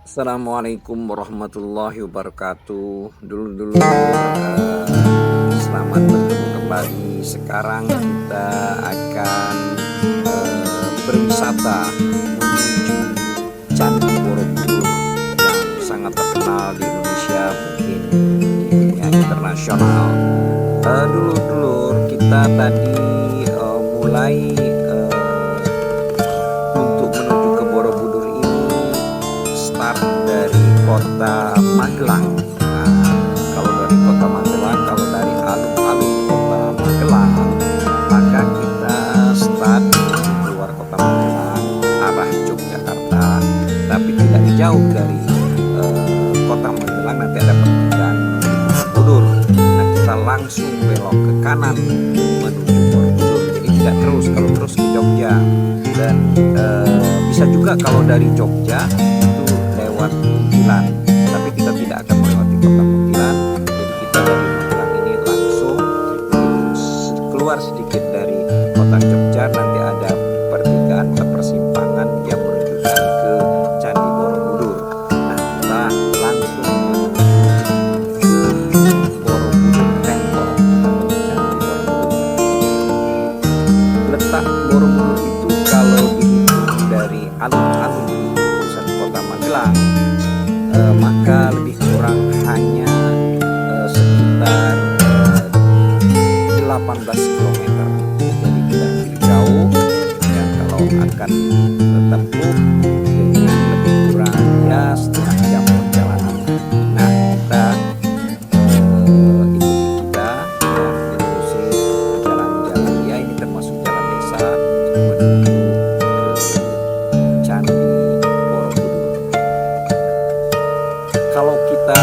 Assalamualaikum warahmatullahi wabarakatuh. Dulu-dulu selamat bertemu kembali. Sekarang kita akan berwisata menuju Candi Borobudur yang sangat terkenal di Indonesia, mungkin di dunia internasional. Dulur-dulur, kita tadi mulai untuk menuju ke Borobudur ini start dari kota Magelang. Nah, kalau dari kota Magelang, kalau dari alun-alun kota Magelang, maka kita start keluar kota Magelang arah Yogyakarta, tapi tidak jauh dari kota Magelang nanti ada pertigaan Borobudur. Nah, kita langsung belok ke kanan menuju Borobudur. Jadi tidak terus, kalau terus ke Jogja. Dan bisa juga kalau dari Jogja itu lewat Munthilan, tapi kita tidak akan melewati kota Munthilan. Jadi kita dari Magelang ini langsung keluar sedikit dari kota Jogja, nanti ada pertigaan atau persimpangan yang menunjukkan ke Candi Borobudur. Nah, kita langsung menuju ke Borobudur Temple atau Candi Borobudur. Letak Borobudur itu kalau dihitung dari alun-alun pusat kota Magelang, maka lebih kurang hanya sekitar 18 km. Jadi tidak begitu jauh, dan kalau akan tempuh dengan lebih kurang ya setengah jam perjalanan. Nah, kita ikuti kita ya, menelusuri jalan-jalan ya, ini termasuk jalan desa menuju ke Candi Borobudur. Kalau kita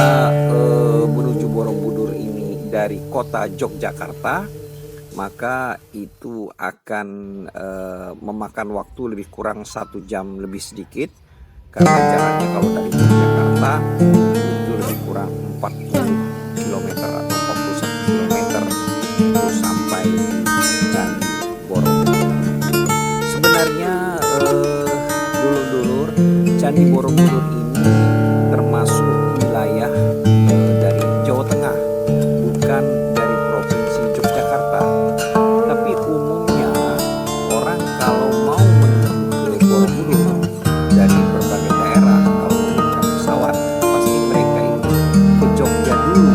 menuju Borobudur ini dari kota Yogyakarta, maka itu akan memakan waktu lebih kurang 1 jam lebih sedikit, karena jaraknya kalau dari Yogyakarta itu lebih kurang 40 km atau 41 km terus sampai Candi Borobudur. Sebenarnya dulur-dulur, Candi Borobudur ini termasuk wilayah dari Jawa Tengah, bukan dari provinsi Yogyakarta. Tapi umumnya orang kalau mau menuju ke Borobudur dari berbagai daerah, kalau menggunakan pesawat, pasti mereka itu ke Jogja dulu,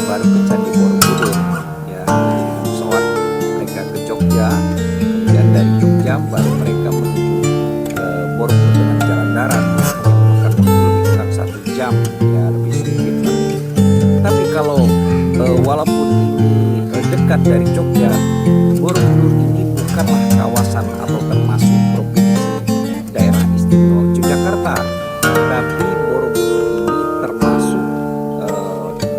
baru ke Candi Borobudur. Ya, dengan pesawat mereka ke Jogja, kemudian dari Jogja baru mereka menuju ke Borobudur dengan jalan darat. Hanya memakan waktu lebih kurang 1 jam, ya lebih sedikit lah. Tapi kalau walaupun ini dekat dari Jogja, Borobudur ini bukanlah kawasan atau termasuk provinsi daerah istimewa Yogyakarta, tapi Borobudur ini termasuk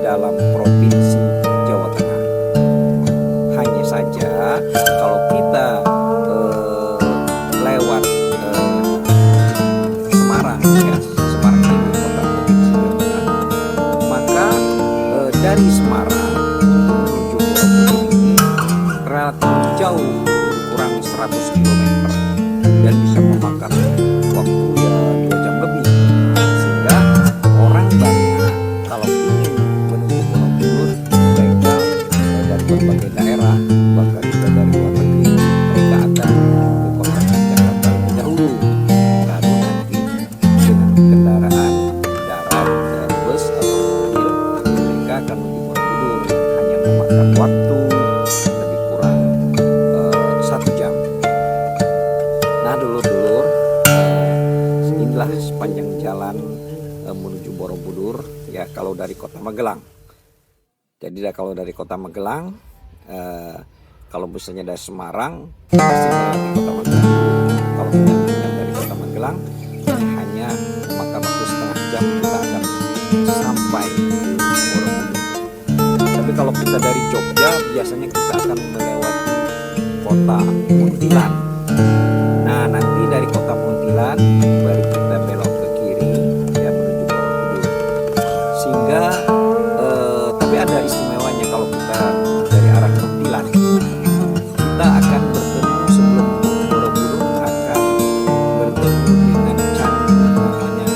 dalam provinsi Jawa Tengah. Hanya saja kalau kita lewat Semarang, ya Semarang ini kota provinsi Jawa Tengah, maka dari Semarang untuk menuju Borobudur ini relatif jauh, kurang 100 km, dan bisa memakan waktu ya 2 jam lebih. Sehingga orang banyak kalau ingin menuju Borobudur, mereka dari berbagai daerah, bahkan juga dari luar negeri, mereka akan ke kota Jakarta terlebih dahulu, baru nanti dengan kendaraan darat, bus atau mobil, mereka akan menuju Borobudur yang hanya memakan waktu lebih kurang 1 jam. Nah, dulur-dulur, inilah sepanjang jalan menuju Borobudur ya, kalau dari kota Magelang. Jadi kalau dari kota Magelang, kalau misalnya dari Semarang, pasti melewati kota Magelang. Kalau kita dari kota Magelang, ini hanya memakan waktu setengah jam, kita akan sampai ke Borobudur. Tapi kalau kita dari Jogja, biasanya kita akan melewati kota Munthilan. Nah, nanti dari kota Munthilan baru kita belok ke kiri ya menuju Borobudur. Sehingga tapi ada istimewanya kalau kita dari arah Munthilan, kita akan bertemu sebelum Borobudur, akan bertemu dengan candi namanya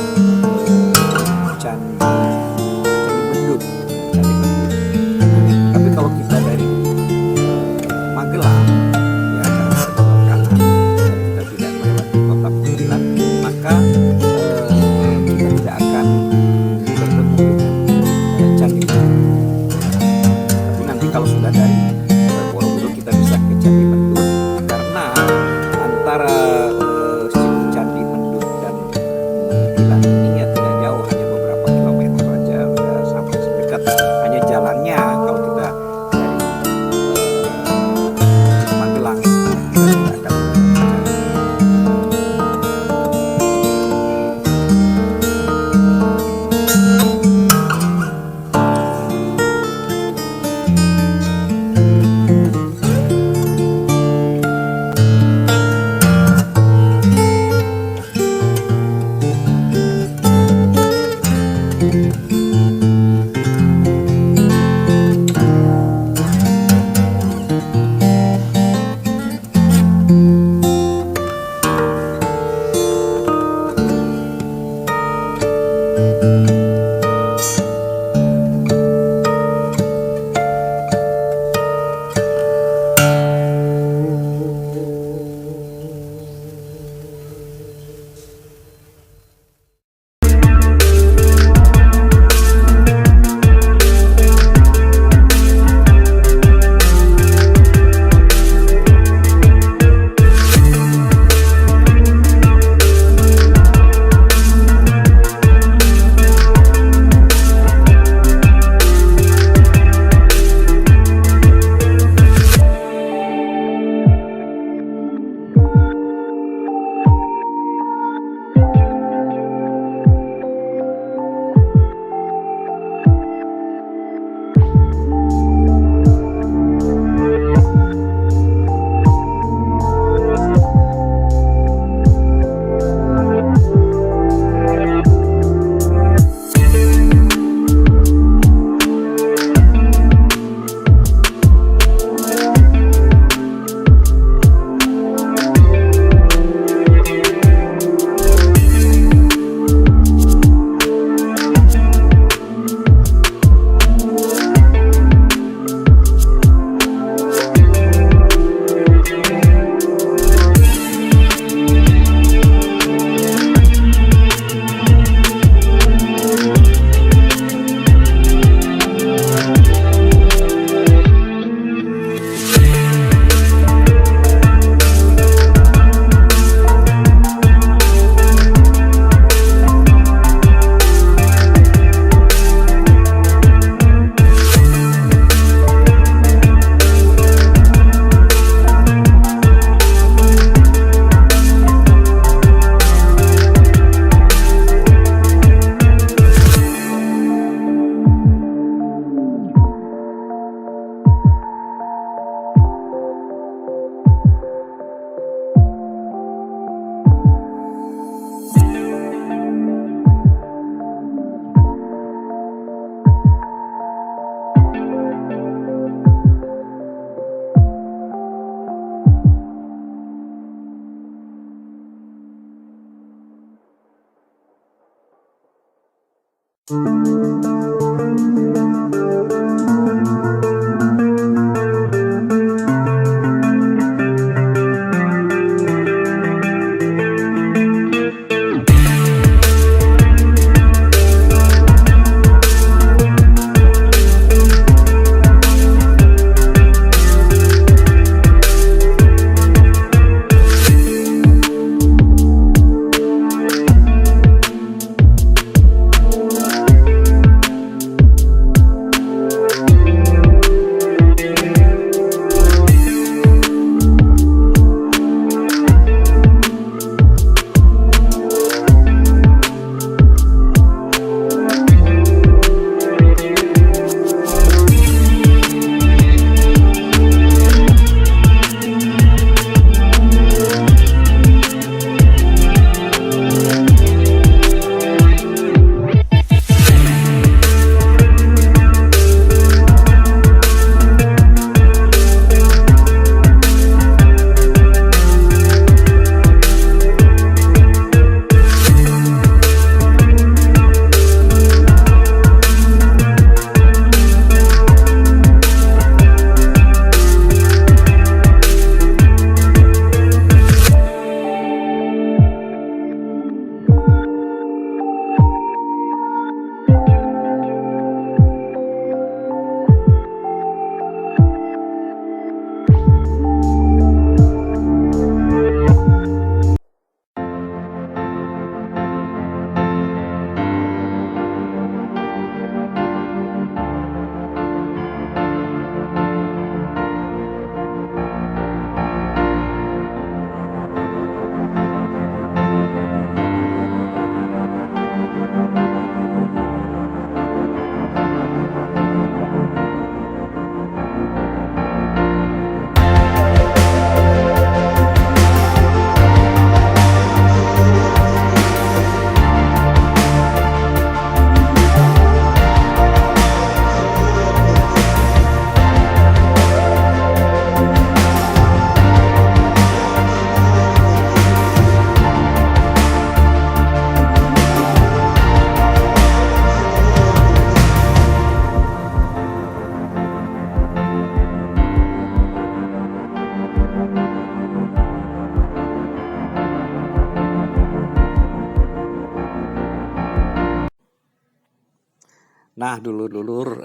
Nah, dulur-dulur,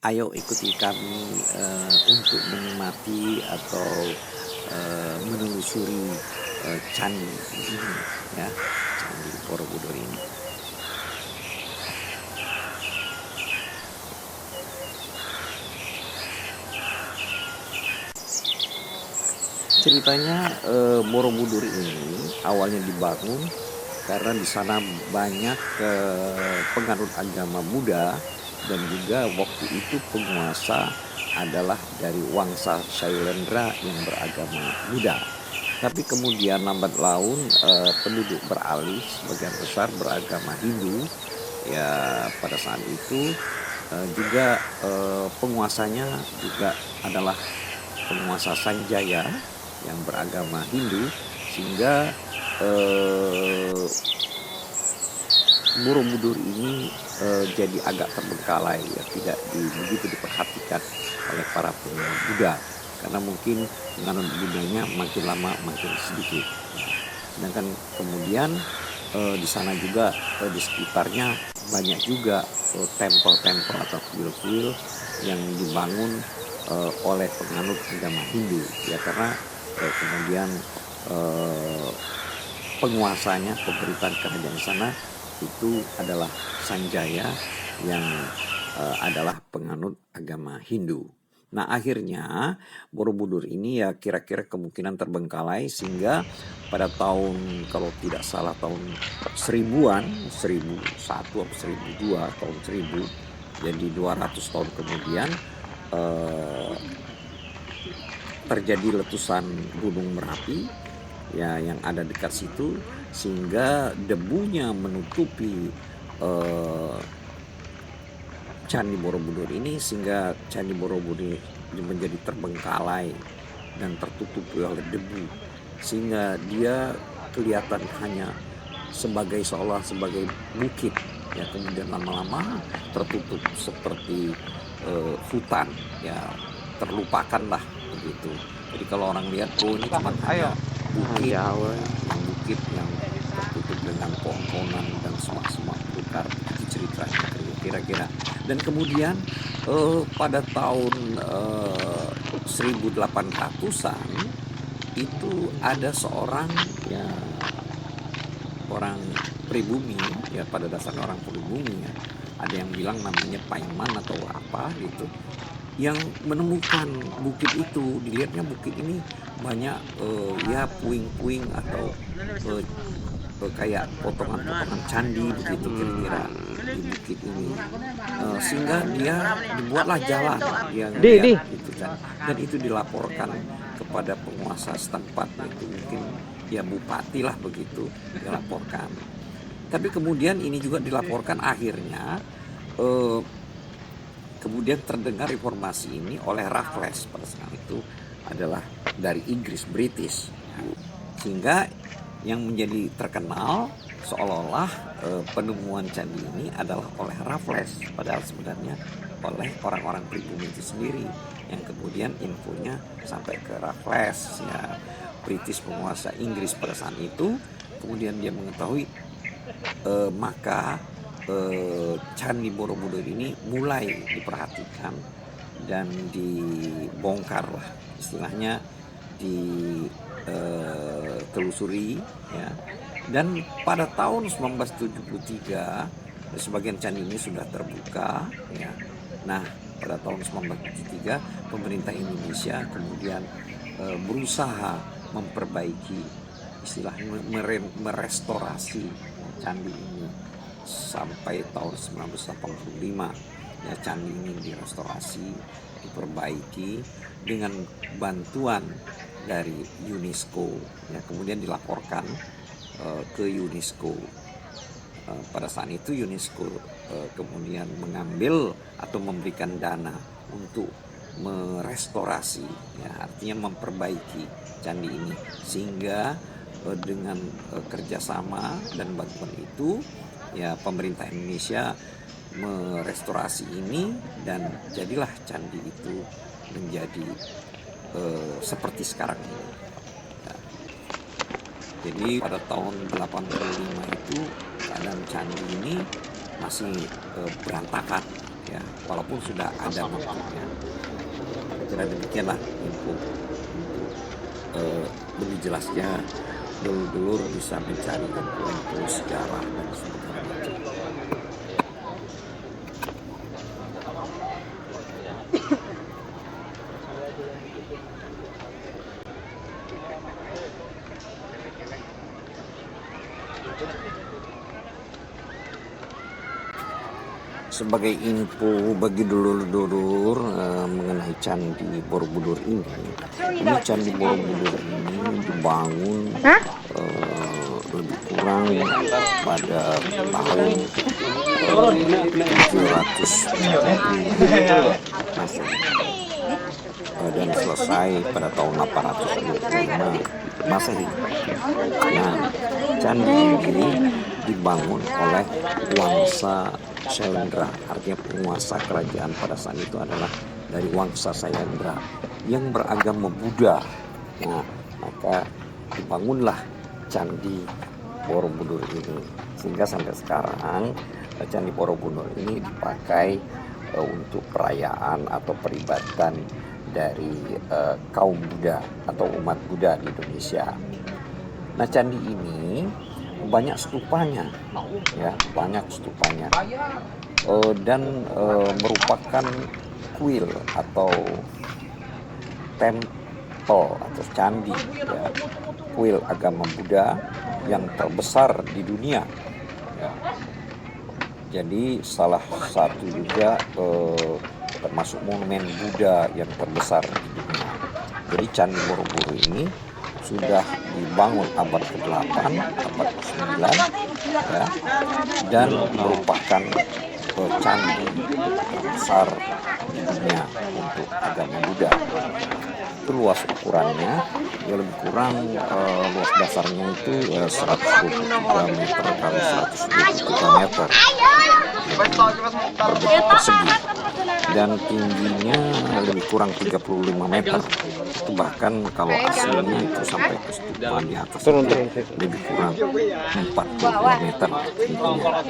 ayo ikuti kami untuk menikmati atau menelusuri candi ini, ya, Candi Borobudur ini. Ceritanya Borobudur ini awalnya dibangun karena di sana banyak penganut agama Buddha, dan juga waktu itu penguasa adalah dari Wangsa Shailendra yang beragama Buddha. Tapi kemudian lambat laun penduduk beralih sebagian besar beragama Hindu. Ya, pada saat itu juga penguasanya juga adalah penguasa Sanjaya yang beragama Hindu, sehingga Borobudur ini jadi agak terbengkalai, ya, tidak begitu diperhatikan oleh para penganut Buddha, karena mungkin penganut Buddhanya makin lama makin sedikit. Sedangkan kemudian di sana juga di sekitarnya banyak juga tempel-tempel atau kuil-kuil yang dibangun oleh penganut agama Hindu, ya, karena kemudian penguasanya, pemerintahan kerajaan sana itu adalah Sanjaya yang adalah penganut agama Hindu. Nah, akhirnya Borobudur ini ya kira-kira kemungkinan terbengkalai, sehingga pada tahun, kalau tidak salah tahun 1000-an, 1001 atau 1002, tahun 1000, jadi 200 tahun kemudian terjadi letusan Gunung Merapi, ya, yang ada dekat situ, sehingga debunya menutupi Candi Borobudur ini, sehingga Candi Borobudur menjadi terbengkalai dan tertutupi oleh debu, sehingga dia kelihatan hanya sebagai seolah sebagai bukit ya kemudian lama-lama tertutup seperti hutan, ya terlupakan lah begitu. Jadi kalau orang lihat, oh ini cuma hanya bukit, bukit yang tertutup dengan pohon-pohonan dan semak-semak belukar, itu ceritanya kira-kira. Dan kemudian pada tahun 1800-an itu ada seorang, ya orang pribumi, ya pada dasarnya orang pribumi, ya ada yang bilang namanya Paiman atau apa gitu, yang menemukan bukit itu. Dilihatnya bukit ini banyak ya puing-puing atau kayak potongan-potongan candi begitu kira-kira di bukit ini, sehingga dia dibuatlah jalan yang itu kan, dan itu dilaporkan kepada penguasa setempat, itu mungkin ya bupati lah begitu, dilaporkan. Tapi kemudian ini juga dilaporkan akhirnya kemudian terdengar informasi ini oleh Raffles pada saat itu adalah dari Inggris, British, sehingga yang menjadi terkenal seolah-olah penemuan candi ini adalah oleh Raffles, padahal sebenarnya oleh orang-orang pribumi itu sendiri, yang kemudian infonya sampai ke Raffles, ya British, penguasa Inggris pada saat itu. Kemudian dia mengetahui, maka Candi Borobudur ini mulai diperhatikan dan dibongkar lah, istilahnya ditelusuri, ya. Dan pada tahun 1973 sebagian candi ini sudah terbuka, ya. Nah, pada tahun 1973 pemerintah Indonesia kemudian berusaha memperbaiki, istilahnya merestorasi candi ini sampai tahun 1985, ya candi ini direstorasi, diperbaiki dengan bantuan dari UNESCO, ya kemudian dilaporkan ke UNESCO. Pada saat itu UNESCO kemudian mengambil atau memberikan dana untuk merestorasi, ya artinya memperbaiki candi ini, sehingga dengan kerjasama dan bantuan itu, ya pemerintah Indonesia merestorasi ini dan jadilah candi itu menjadi seperti sekarang ini. Ya. Jadi pada tahun 85 itu keadaan candi ini masih berantakan, ya walaupun sudah ada masjidnya. Kira demikianlah info untuk lebih jelasnya dulur-dulur bisa mencari info sejarah dan segala macam. Sebagai info bagi dulur-dulur mengenai Candi Borobudur ini Candi Borobudur ini dibangun lebih kurang pada tahun 700 Masehi dan selesai pada tahun 825 Masehi. Nah, candi ini dibangun oleh Wangsa Syailendra, artinya penguasa kerajaan pada saat itu adalah dari Wangsa Syailendra yang beragama Buddha. Nah, maka dibangunlah Candi Borobudur ini, sehingga sampai sekarang Candi Borobudur ini dipakai untuk perayaan atau peribadatan dari kaum Buddha atau umat Buddha di Indonesia. Nah, candi ini banyak stupanya, ya banyak stupanya, dan merupakan kuil atau tempel atau candi, ya, kuil agama Buddha yang terbesar di dunia, ya. Jadi salah satu juga termasuk monumen Buddha yang terbesar di dunia. Jadi Candi Borobudur ini sudah dibangun abad ke-8, abad ke-9, ya, dan merupakan candi terbesar di dunia untuk agama Buddha. itu luas ukurannya ya lebih kurang luas dasarnya itu 123 meter kali 123 meter persegi, dan tingginya lebih kurang 35 meter. Itu bahkan kalau aslinya itu sampai ke stupa di atas itu lebih kurang 42 meter tingginya.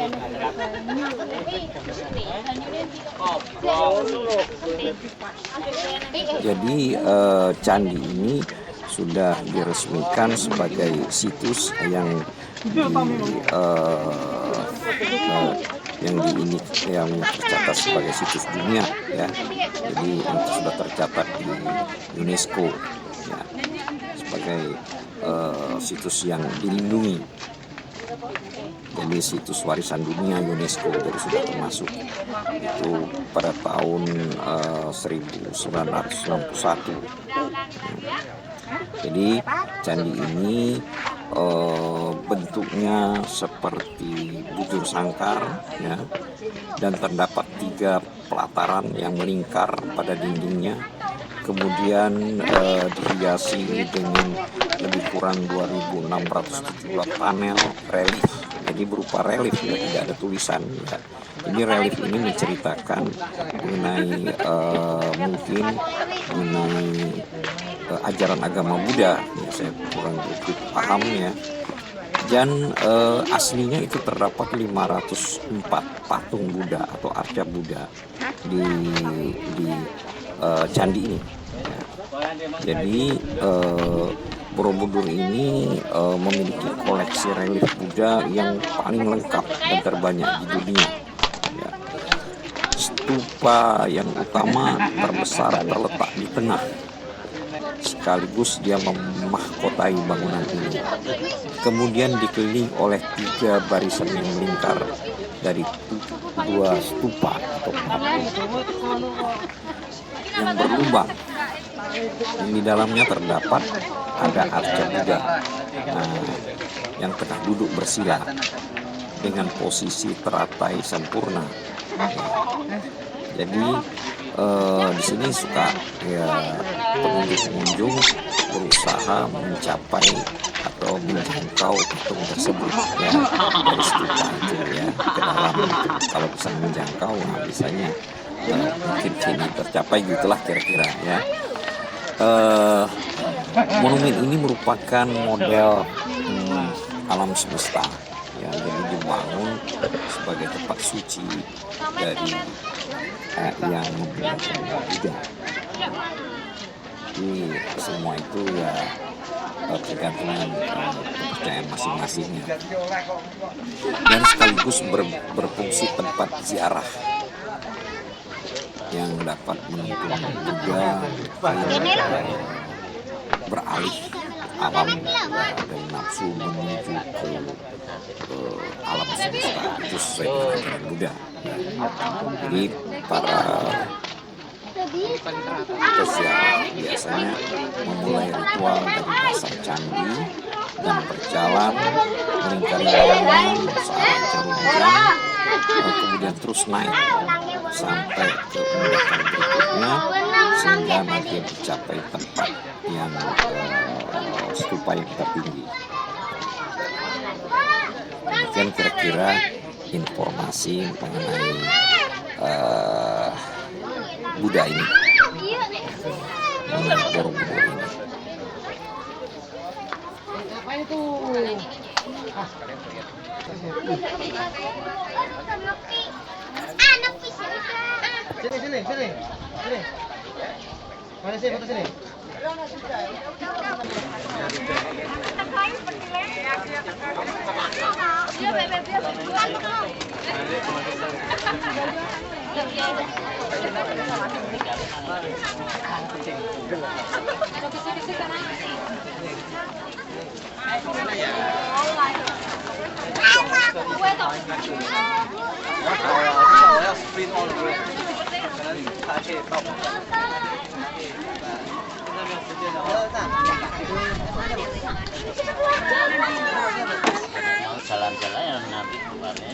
Jadi candi ini sudah diresmikan sebagai situs yang tercatat sebagai situs dunia ya. Jadi itu sudah tercatat di UNESCO ya, sebagai situs yang dilindungi. Jadi situs warisan dunia UNESCO, jadi sudah termasuk itu pada tahun 1991. Jadi candi ini bentuknya seperti bujur sangkar ya, dan terdapat 3 pelataran yang melingkar pada dindingnya. Kemudian dihiasi dengan lebih kurang 2.672 panel relief. Jadi berupa relief ya, tidak ada tulisan ya. Jadi relief ini menceritakan mengenai mungkin mengenai ajaran agama Buddha ya, saya kurang begitu paham ya. Dan aslinya itu terdapat 504 patung Buddha atau arca Buddha di candi ini ya. Jadi Borobudur ini memiliki koleksi relief Buddha yang paling lengkap dan terbanyak di dunia ya. Stupa yang utama terbesar terletak di tengah, sekaligus dia memahkotai bangunan ini. Kemudian dikelilingi oleh 3 barisan yang melingkar dari 2 stupa atau patung yang berlubang. Yang di dalamnya terdapat ada arca Buddha yang tengah duduk bersila dengan posisi teratai sempurna. Jadi di sini suka ya pengunjung berusaha mencapai atau menjangkau patung tersebut ya, dari stupa itu ya ke dalam. Kalau bisa menjangkau, nah biasanya mungkin sini tercapai gitulah kira-kira ya. Monumen ini merupakan model alam semesta ya, jadi dibangun sebagai tempat suci dari yang menggunakan Buddha. Jadi semua itu ya tergantung kepercayaan masing-masingnya, dan sekaligus berfungsi tempat ziarah yang dapat menuntun juga beralih alam dari nafsu menuju ke alam semesta. Itu sesuai dengan ajaran Buddha. Jadi para peziarah biasanya memulai ritual dari dasar candi dan berjalan melingkari bangunan searah jarum jam, kemudian terus naik sampai ke unggakan berikutnya sehingga nanti mencapai tempat yang stupa yang tertinggi. Demikian kira-kira informasi mengenai Buddha ini, mengenai Borobudur ini. Sini. Mana sini, foto sini. Jalan-jalan yang nanti keluarnya.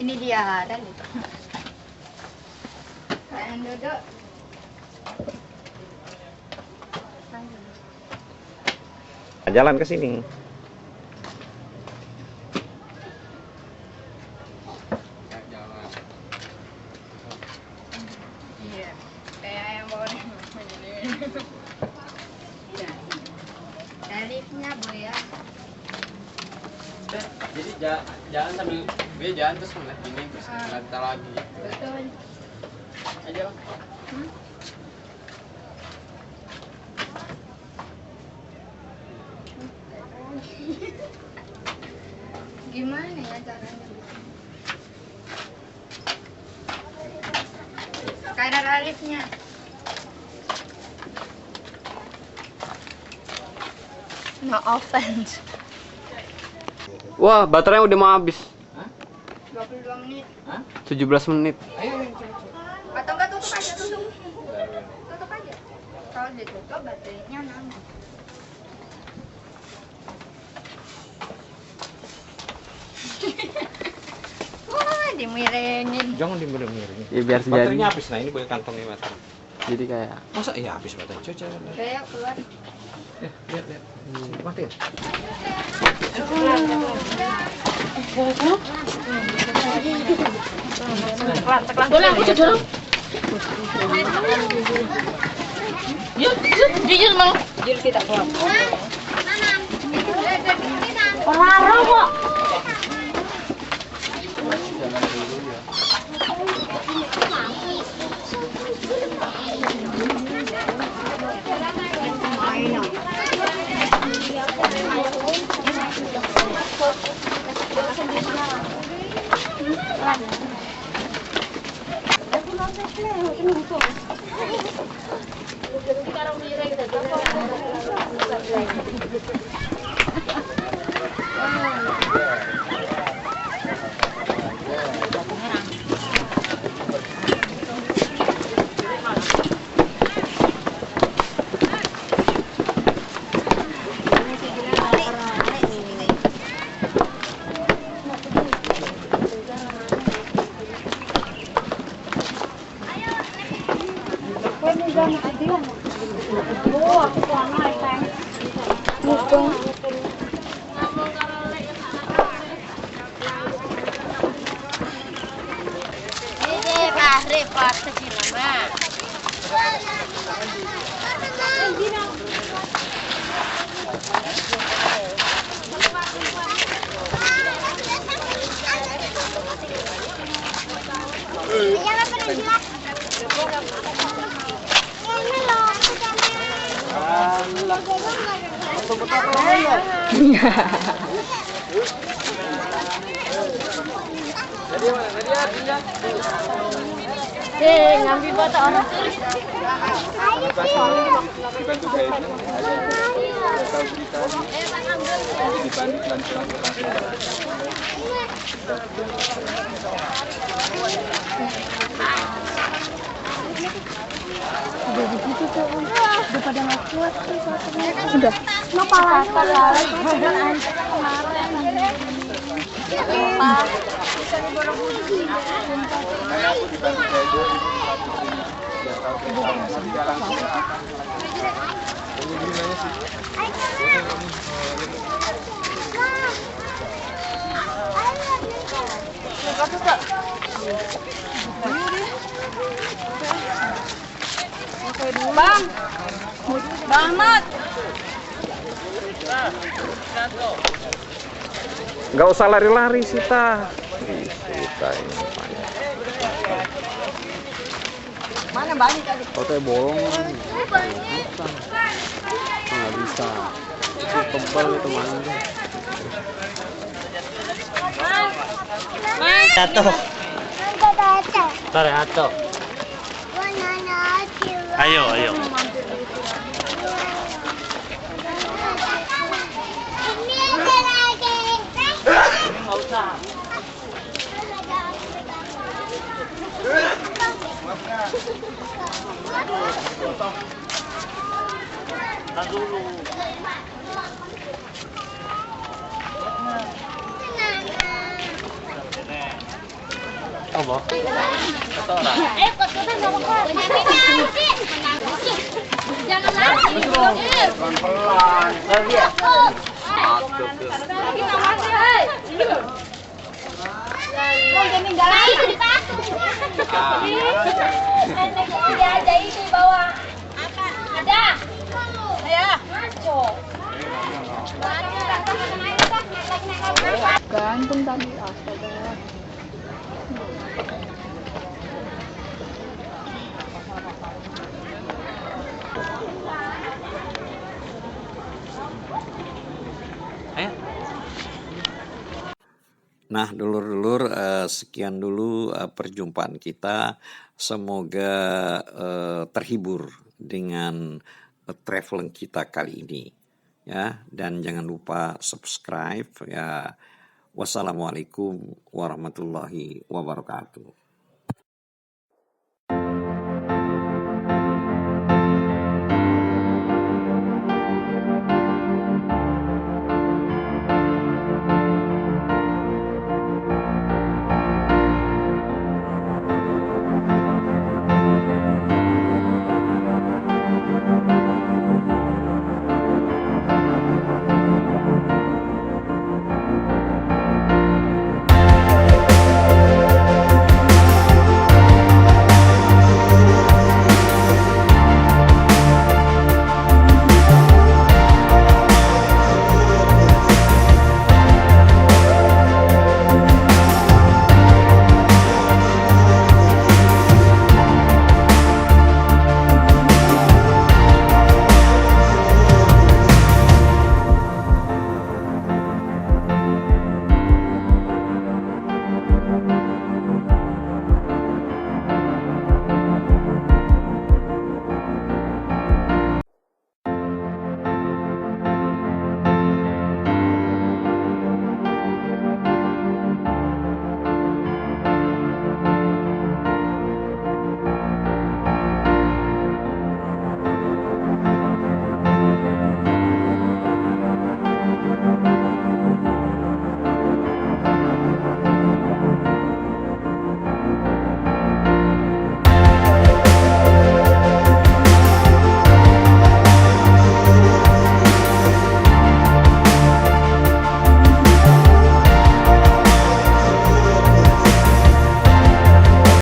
Ini dia dan itu. Sayang duduk. Jalan ke sini. Iya. Kayak yang bawa ini. Tarifnya Bu ya. Jadi jalan sambil dia jalan terus ngeliat gini terus ngeliat lagi. Betul. Aja Bang. Gimana ya caranya? Kadar tarifnya. No offense. Wah, baterainya udah mau habis. 22 menit. 17 menit. Atau enggak tutup aja, tutup. Tutup aja. Kalau ditutup baterainya nambah. Wah, dimiringin. Jangan dimiring-miring. Ya biar Baterainya sejadi. habis. Nah, ini boleh kantongnya baterai. Jadi kayak Masa iya habis baterai? Coba lihat. Kayak keluar. Lihat. Matiin. Jujur mau. Jujur kita keluar. Orang kok. Repot kecil mah. Ngambil foto orang. Dibantu guide. Tahu cerita dibantu Udah begitu tuh, udah pada nggak kuat tuh udah. Mau pala lagi kemarin. Bang. Bang Ahmad. Nggak usah lari-lari Sita. Sita ini. Mana banyak tadi? fotonya bolong. Nggak bisa. Itu tebal itu mana? Jatuh. Tarik jatuh. Ayo. Boh? Satu orang. Jangan lari. Pelan-pelan. Mau jadi enggak lari di patung. Ada itu di bawah. Apa? Ada. Ya. Maco. Gantung tadi astaga. Nah, dulur-dulur, sekian dulu perjumpaan kita. Semoga terhibur dengan traveling kita kali ini. Ya, dan jangan lupa subscribe ya. Wassalamualaikum warahmatullahi wabarakatuh.